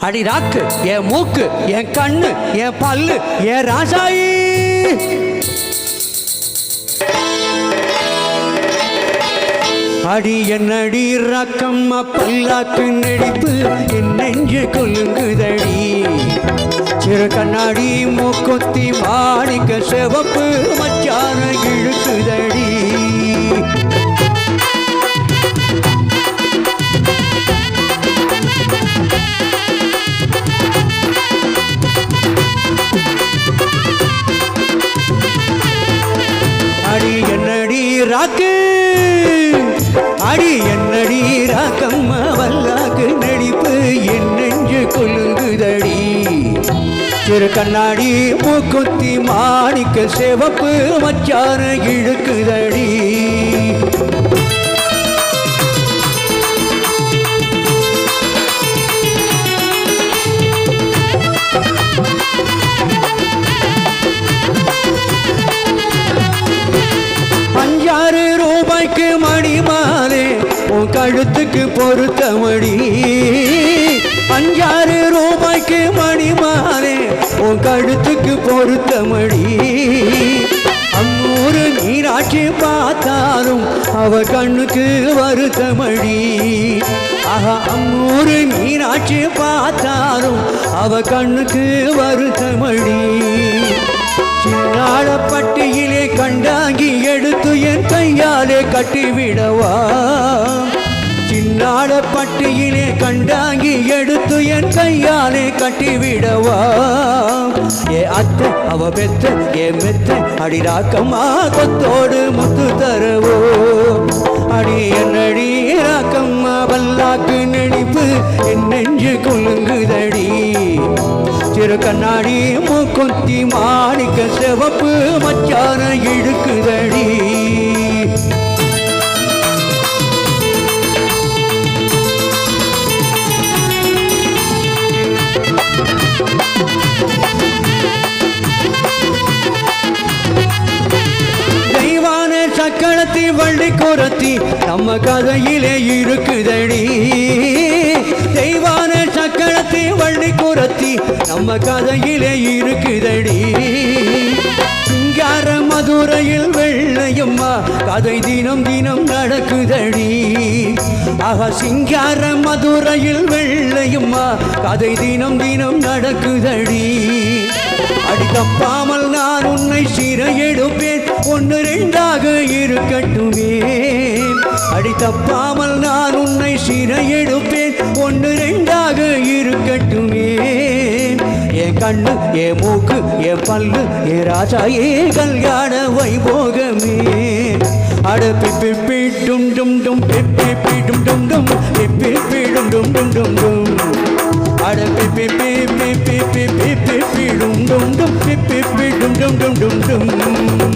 அடி ராக்கு என் மூக்கு என் கண்ணு என் பல்லு என் ராசாயி அடி என்னடி ராக்கம்மா பல்லாக்கு நடிப்பு என் நெஞ்சு கொல்லுங்குதடி சிறு கண்ணாடி மூக்குத்தி மாணிக்க சிவப்பு மச்சான இழுக்குதடி அடி என்னடி ராக்கு அடி என்னடி ராக்கம்மா வல்லாக்கு நடிப்பு என் நெஞ்சு கொல்லுங்குதடி சிறு கண்ணாடி மூக்குத்தி மாணிக்க சிவப்பு மச்சான இழுக்குதடி ரூபாய்க்கு மணி மாலே உன் கழுத்துக்கு பொருத்தமடி 5-6 ரூபாய்க்கு மணி மாலே உன் கழுத்துக்கு பொருத்தமடி அம்மூரு மீனாட்சி பார்த்தாலும் அவ கண்ணுக்கு வருத்தமடி ஆஹா அம்மூரு மீனாட்சி பார்த்தாலும் அவ கண்ணுக்கு வருத்தமடி சின்னாளப்பட்டியிலே கண்டாங்கி எடுத்து என் கையாலே கட்டிவிடவா சின்னாளப்பட்டியிலே கண்டாங்கி எடுத்து என் கையாலே கட்டிவிடவா ஏ அத்தை அவ பெத்த ஏ மெத்த அடி ராக்கம்மா கொத்தோடு முத்து தரவோ அடி என்னடி ராக்கம்மா வல்லாக்கு நடிப்பு என் நெஞ்சு கொல்லுங்குதடி சிறு கண்ணாடி மூக்குத்தி மாணிக்க சிவப்பு மச்சான இழுக்குதடி தெய்வான சக்களத்தி வள்ளி குரத்தி நம்ம கதையிலே இருக்குதடி தெய்வான சக்களத்தி வள்ளி குரத்தி நம்ம கதையிலே இருக்குதடி சிங்கார மதுரையில் வெள்ளையம்மா கதை தினம் தினம் நடக்குதடி ஆக சிங்கார மதுரையில் வெள்ளையம்மா கதை தினம் தினம் நடக்குதடி அடி தப்பாமல் நான் உன்னை சிறை எடுப்பேன் 1-2 இருக்கட்டுமே அடி தப்பாமல் நான் உன்னை சிறை எடுப்பேன் 1-2 இருக்கட்டுமே என் கண்ணு என் மூக்கு என் பல்லு என் ராஜா ஏ கல்யாண வைபோகமே அட பிப்பி டும் டும் டும் பிப்பி டும் டும் டும் பிப்பி டும் டும் டும் டும் டும் அட பிப்பி டும் டும் டும் பிப்பி டும் டும் டும் டும்